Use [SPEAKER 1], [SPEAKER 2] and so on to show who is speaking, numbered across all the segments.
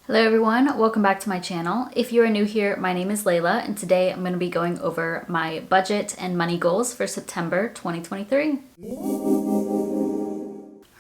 [SPEAKER 1] Hello everyone, welcome back to my channel. If you are new here, my name is Layla and today I'm going to be going over my budget and money goals for September 2023.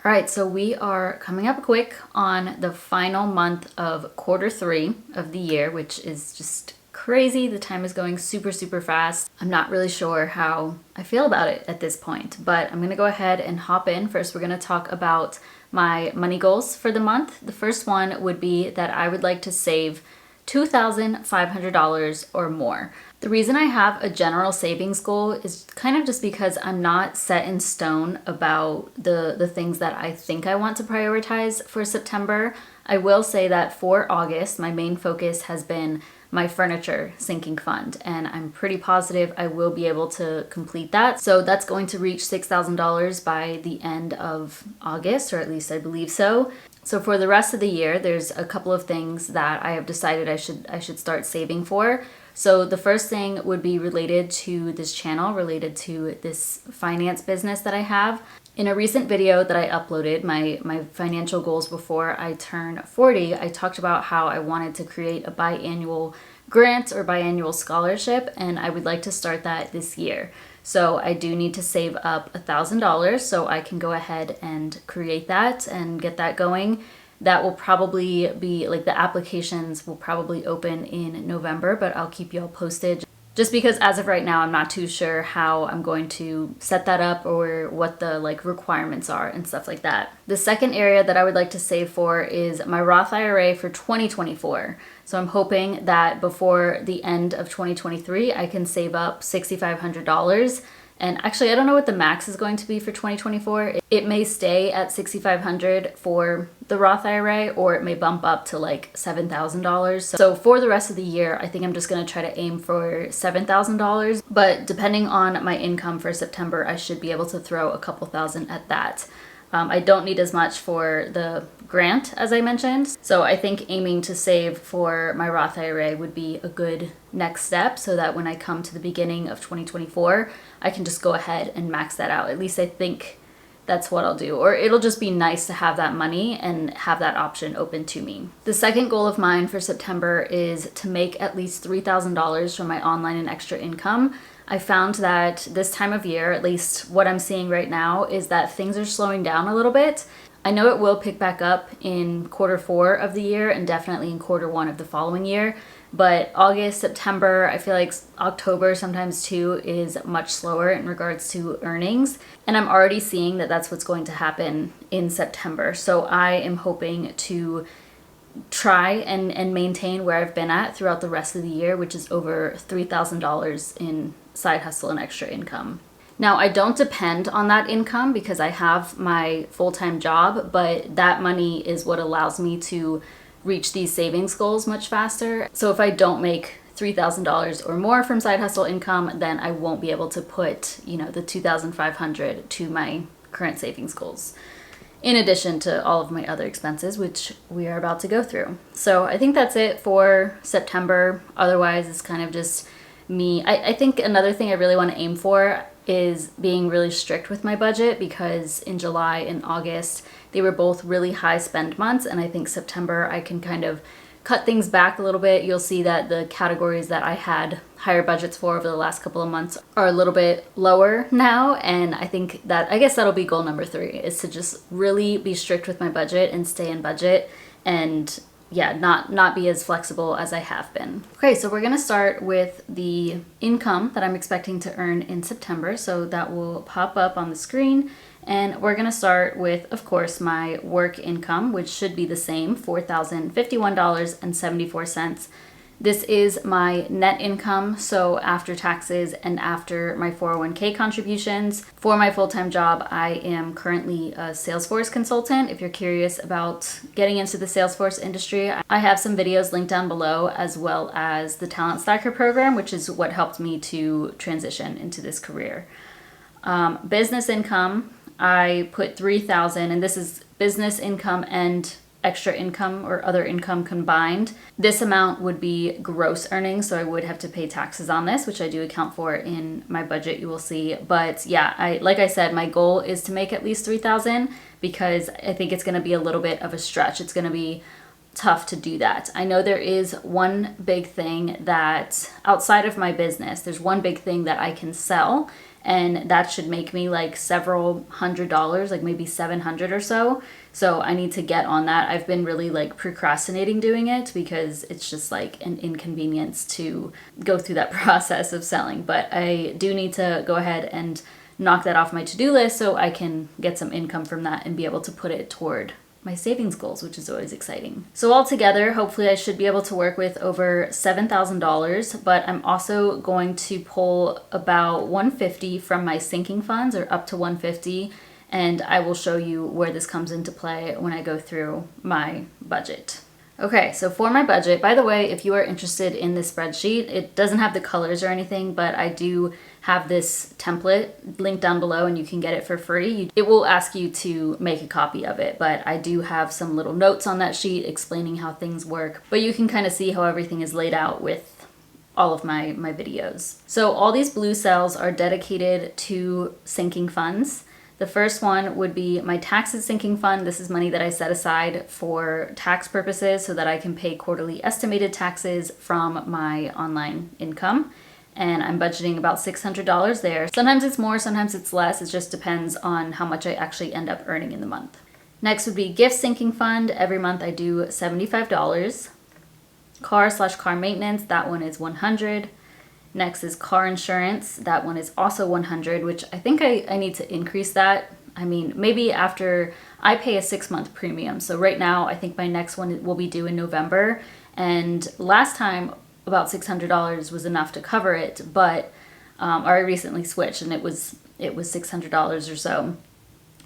[SPEAKER 1] Alright, so we are coming up quick on the final month of quarter 3 of the year, which is just crazy. The time is going super fast. I'm not really sure how I feel about it at this point, but I'm going to go ahead and hop in. First, we're going to talk about my money goals for the month. The first one would be that I would like to save $2,500 or more. The reason I have a general savings goal is kind of just because I'm not set in stone about the things that I think I want to prioritize for September. I will say that for August, my main focus has been my furniture sinking fund, and I'm pretty positive I will be able to complete that. So that's going to reach $6,000 by the end of August, or at least I believe so. So for the rest of the year, there's a couple of things that I have decided I should start saving for. So the first thing would be related to this channel, related to this finance business that I have. In a recent video that I uploaded, my financial goals before I turn 40, I talked about how I wanted to create a biannual grant or biannual scholarship, and I would like to start that this year. So I do need to save up $1,000 so I can go ahead and create that and get that going. That will probably be, like, the applications will probably open in November, but I'll keep you all posted. Just because as of right now, I'm not too sure how I'm going to set that up or what the requirements are and stuff like that. The second area that I would like to save for is my Roth IRA for 2024. So I'm hoping that before the end of 2023, I can save up $6,500. And actually, I don't know what the max is going to be for 2024. It may stay at $6,500 for the Roth IRA, or it may bump up to like $7,000. So for the rest of the year, I think I'm just going to try to aim for $7,000. But depending on my income for September, I should be able to throw a couple thousand at that. I don't need as much for the grant, as I mentioned. So I think aiming to save for my Roth IRA would be a good next step, so that when I come to the beginning of 2024, I can just go ahead and max that out. At least I think that's what I'll do. Or it'll just be nice to have that money and have that option open to me. The second goal of mine for September is to make at least $3,000 from my online and extra income. I found that this time of year, at least what I'm seeing right now, is that things are slowing down a little bit. I know it will pick back up in quarter 4 of the year and definitely in quarter 1 of the following year. But August, September, I feel like October sometimes too is much slower in regards to earnings. And I'm already seeing that that's what's going to happen in September. So I am hoping to try and maintain where I've been at throughout the rest of the year, which is over $3,000 in side hustle and extra income. Now, I don't depend on that income because I have my full-time job, but that money is what allows me to reach these savings goals much faster. So if I don't make $3,000 or more from side hustle income, then I won't be able to put, the $2,500 to my current savings goals, in addition to all of my other expenses, which we are about to go through. So I think that's it for September. Otherwise, it's kind of just me. I think another thing I really want to aim for is being really strict with my budget, because in July and August, they were both really high spend months, and I think September I can kind of cut things back a little bit. You'll see that the categories that I had higher budgets for over the last couple of months are a little bit lower now, and I guess that'll be goal number 3, is to just really be strict with my budget and stay in budget, and not be as flexible as I have been. Okay, so we're gonna start with the income that I'm expecting to earn in September. So that will pop up on the screen. And we're gonna start with, of course, my work income, which should be the same, $4,051.74. This is my net income, so after taxes and after my 401k contributions. For my full-time job, I am currently a Salesforce consultant. If you're curious about getting into the Salesforce industry, I have some videos linked down below, as well as the Talent Stacker program, which is what helped me to transition into this career. Business income, I put $3,000, and this is business income and extra income or other income combined. This amount would be gross earnings, so I would have to pay taxes on this, which I do account for in my budget, you will see. But yeah, like I said, my goal is to make at least $3,000, because I think it's going to be a little bit of a stretch. It's going to be tough to do that. I know there is one big thing that outside of my business, there's one big thing that I can sell, and that should make me like several $100s, like maybe 700 or so. So I need to get on that. I've been really like procrastinating doing it because it's just like an inconvenience to go through that process of selling. But I do need to go ahead and knock that off my to-do list so I can get some income from that and be able to put it toward my savings goals, which is always exciting. So altogether, hopefully I should be able to work with over $7,000, but I'm also going to pull about $150 from my sinking funds, or up to $150, and I will show you where this comes into play when I go through my budget. Okay, so for my budget, by the way, if you are interested in this spreadsheet, it doesn't have the colors or anything, but I do have this template linked down below and you can get it for free. It will ask you to make a copy of it, but I do have some little notes on that sheet explaining how things work, but you can kind of see how everything is laid out with all of my videos. So all these blue cells are dedicated to sinking funds. The first one would be my taxes sinking fund. This is money that I set aside for tax purposes so that I can pay quarterly estimated taxes from my online income. And I'm budgeting about $600 there. Sometimes it's more, sometimes it's less. It just depends on how much I actually end up earning in the month. Next would be gift sinking fund. Every month I do $75. Car/car maintenance, that one is $100. Next is car insurance. That one is also $100, which I think I need to increase that. I mean, maybe after I pay a 6-month premium. So right now, I think my next one will be due in November. And last time, about $600 was enough to cover it, but or I recently switched and it was $600 or so.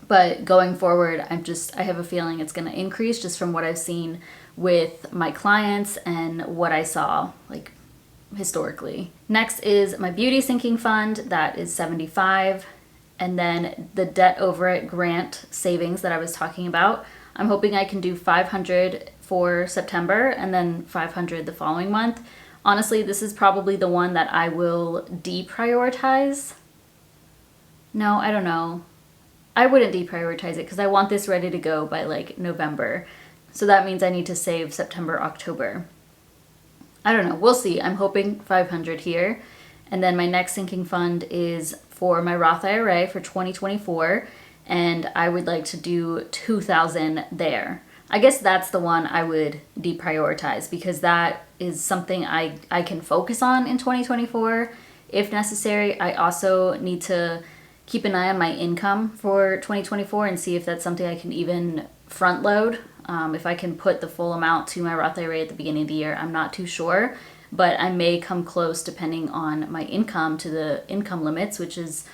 [SPEAKER 1] But going forward, I have a feeling it's going to increase just from what I've seen with my clients and what I saw like historically. Next is my beauty sinking fund. That is $75. And then the debt over it grant savings that I was talking about, I'm hoping I can do $500 for September and then $500 the following month. Honestly, this is probably the one that I will deprioritize. No, I don't know. I wouldn't deprioritize it because I want this ready to go by like November. So that means I need to save September, October. I don't know. We'll see. I'm hoping $500 here. And then my next sinking fund is for my Roth IRA for 2024. And I would like to do $2,000 there. I guess that's the one I would deprioritize because that is something I can focus on in 2024 if necessary. I also need to keep an eye on my income for 2024 and see if that's something I can even front load. If I can put the full amount to my Roth IRA at the beginning of the year, I'm not too sure, but I may come close depending on my income to the income limits, which is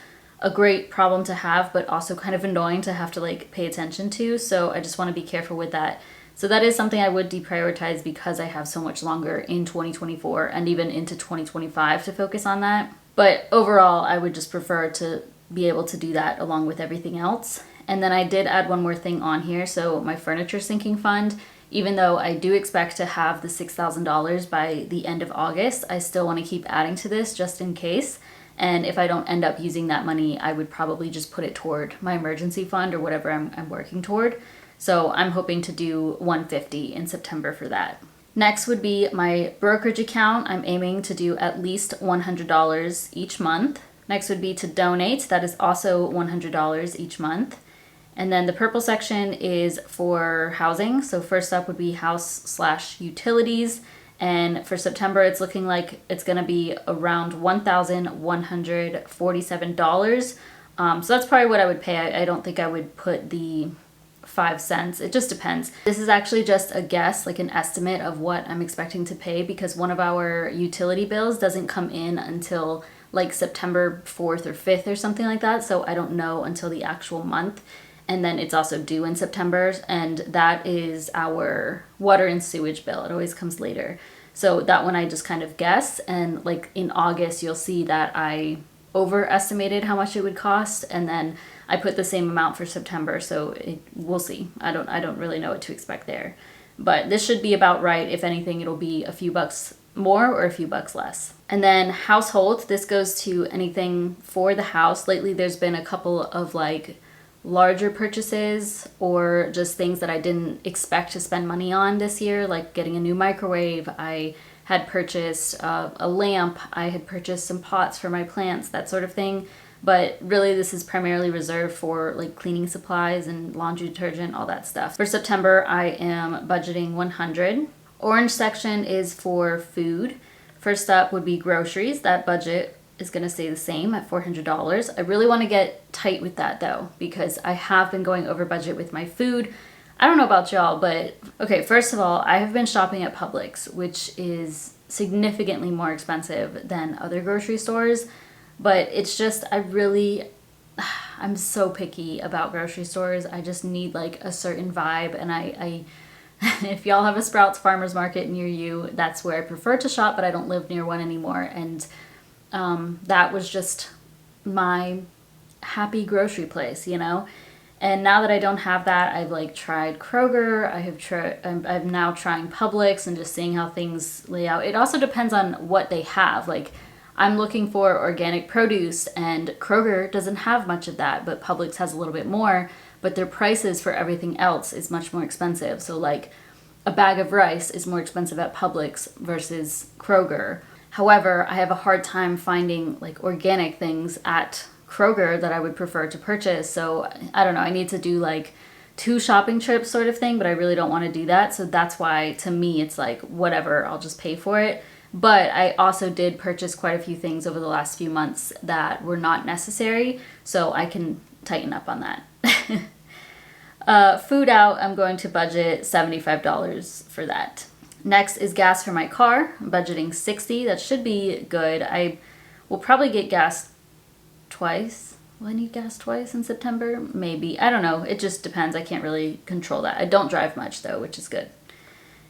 [SPEAKER 1] a great problem to have, but also kind of annoying to have to like pay attention to. So I just want to be careful with that. So that is something I would deprioritize because I have so much longer in 2024 and even into 2025 to focus on that. But overall, I would just prefer to be able to do that along with everything else. And then I did add one more thing on here. So my furniture sinking fund, even though I do expect to have the $6,000 by the end of August, I still want to keep adding to this just in case. And if I don't end up using that money, I would probably just put it toward my emergency fund or whatever I'm working toward. So I'm hoping to do $150 in September for that. Next would be my brokerage account. I'm aiming to do at least $100 each month. Next would be to donate. That is also $100 each month. And then the purple section is for housing. So first up would be house/utilities. And for September, it's looking like it's going to be around $1,147. So that's probably what I would pay. I don't think I would put the 5 cents. It just depends. This is actually just a guess, like an estimate of what I'm expecting to pay because one of our utility bills doesn't come in until like September 4th or 5th or something like that. So I don't know until the actual month. And then it's also due in September, and that is our water and sewage bill. It always comes later. So that one I just kind of guess, and like in August, you'll see that I overestimated how much it would cost, and then I put the same amount for September, so we'll see. I don't really know what to expect there. But this should be about right. If anything, it'll be a few bucks more or a few bucks less. And then household, this goes to anything for the house. Lately, there's been a couple of like larger purchases or just things that I didn't expect to spend money on this year, like getting a new microwave. I had purchased a lamp. I had purchased some pots for my plants, that sort of thing. But really, this is primarily reserved for like cleaning supplies and laundry detergent, all that stuff. For September, I am budgeting $100. Orange section is for food. First up would be groceries. That budget is going to stay the same at $400. I really want to get tight with that though, because I have been going over budget with my food. I don't know about y'all, but okay, first of all, I have been shopping at Publix, which is significantly more expensive than other grocery stores. But it's just, I'm so picky about grocery stores. I just need like a certain vibe. And I if y'all have a Sprouts Farmers Market near you, that's where I prefer to shop, but I don't live near one anymore. And that was just my happy grocery place, you know? And now that I don't have that, I've like tried Kroger. I'm now trying Publix and just seeing how things lay out. It also depends on what they have. Like, I'm looking for organic produce, and Kroger doesn't have much of that, but Publix has a little bit more, but their prices for everything else is much more expensive. So like a bag of rice is more expensive at Publix versus Kroger. However, I have a hard time finding like organic things at Kroger that I would prefer to purchase. So I don't know, I need to do like 2 shopping trips sort of thing, but I really don't want to do that. So that's why to me it's like whatever, I'll just pay for it. But I also did purchase quite a few things over the last few months that were not necessary, so I can tighten up on that. Food out, I'm going to budget $75 for that. Next is gas for my car. I'm budgeting $60. That should be good. I will probably get gas twice. Will I need gas twice in September? Maybe. I don't know. It just depends. I can't really control that. I don't drive much though, which is good.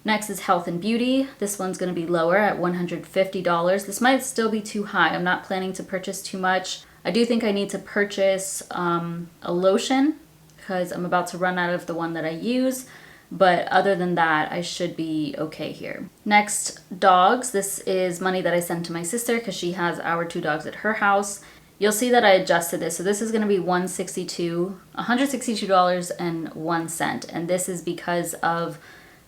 [SPEAKER 1] Next is health and beauty. This one's going to be lower at $150. This might still be too high. I'm not planning to purchase too much. I do think I need to purchase a lotion because I'm about to run out of the one that I use. But other than that, I should be okay here. Next, dogs. This is money that I sent to my sister because she has our 2 dogs at her house. You'll see that I adjusted this. So this is going to be $162.01. And this is because of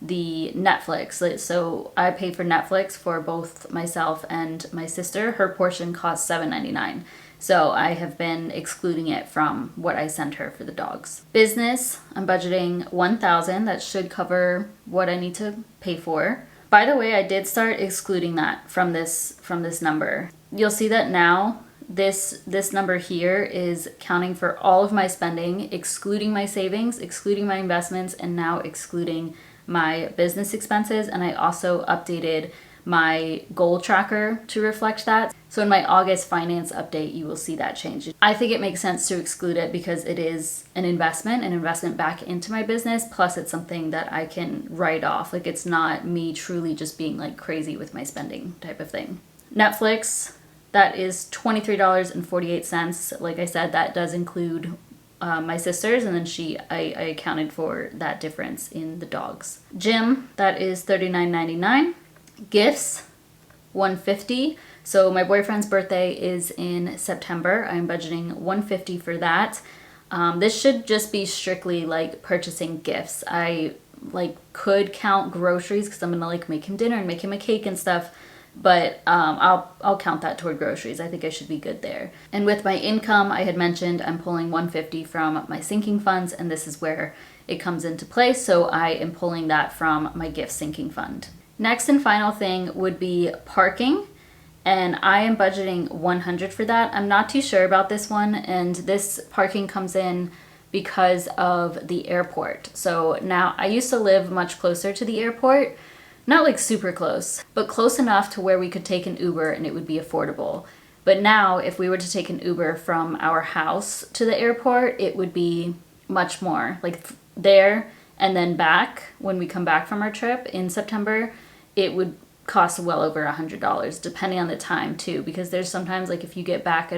[SPEAKER 1] the Netflix. So I pay for Netflix for both myself and my sister. Her portion costs $7.99. So I have been excluding it from what I sent her for the dogs. Business, I'm budgeting $1,000. That should cover what I need to pay for. By the way, I did start excluding that from this number. You'll see that now this number here is counting for all of my spending, excluding my savings, excluding my investments, and now excluding my business expenses. And I also updated my goal tracker to reflect that. So in my August finance update, you will see that change. I think it makes sense to exclude it because it is an investment back into my business. Plus it's something that I can write off. Like it's not me truly just being like crazy with my spending type of thing. Netflix, that is $23.48. Like I said, that does include my sister's, and then I accounted for that difference in the dogs. Gym, that is $39.99. Gifts, $150. So my boyfriend's birthday is in September. I'm budgeting $150 for that. This should just be strictly like purchasing gifts. I like could count groceries because I'm gonna like make him dinner and make him a cake and stuff. But I'll count that toward groceries. I think I should be good there. And with my income, I had mentioned I'm pulling $150 from my sinking funds, and this is where it comes into play. So I am pulling that from my gift sinking fund. Next and final thing would be parking, and I am budgeting $100 for that. I'm not too sure about this one, and this parking comes in because of the airport. So now I used to live much closer to the airport. Not like super close, but close enough to where we could take an Uber and it would be affordable. But now if we were to take an Uber from our house to the airport, it would be much more. Like there and then back, when we come back from our trip in September, it would cost well over $100, depending on the time too. Because there's sometimes like if you get back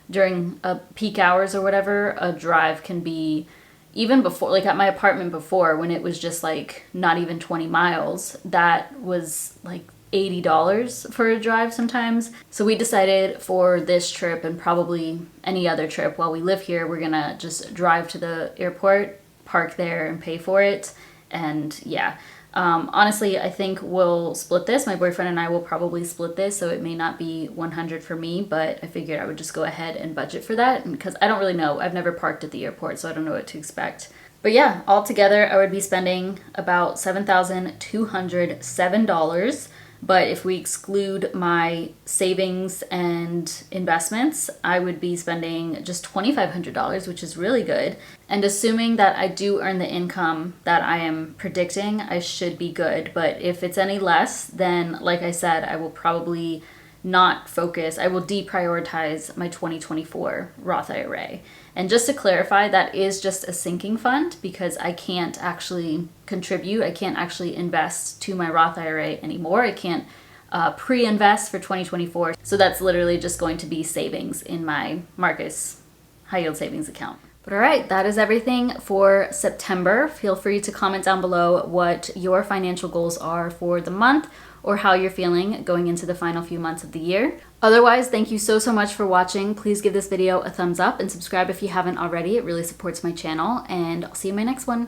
[SPEAKER 1] during peak hours or whatever, a drive can be, even before, like at my apartment before, when it was just like not even 20 miles, that was like $80 for a drive sometimes. So we decided for this trip and probably any other trip while we live here, we're gonna just drive to the airport, park there and pay for it. And yeah, honestly, I think we'll split this. My boyfriend and I will probably split this, so it may not be 100 for me, but I figured I would just go ahead and budget for that because I don't really know. I've never parked at the airport, so I don't know what to expect. But yeah, altogether, I would be spending about $7,207. But if we exclude my savings and investments, I would be spending just $2,500, which is really good. And assuming that I do earn the income that I am predicting, I should be good. But if it's any less, then like I said, I will probably not focus. I will deprioritize my 2024 Roth IRA. And just to clarify, that is just a sinking fund because I can't actually contribute. I can't actually invest to my Roth IRA anymore. I can't pre-invest for 2024. So that's literally just going to be savings in my Marcus high yield savings account. But all right, that is everything for September. Feel free to comment down below what your financial goals are for the month or how you're feeling going into the final few months of the year. Otherwise, thank you so much for watching. Please give this video a thumbs up and subscribe if you haven't already. It really supports my channel, and I'll see you in my next one.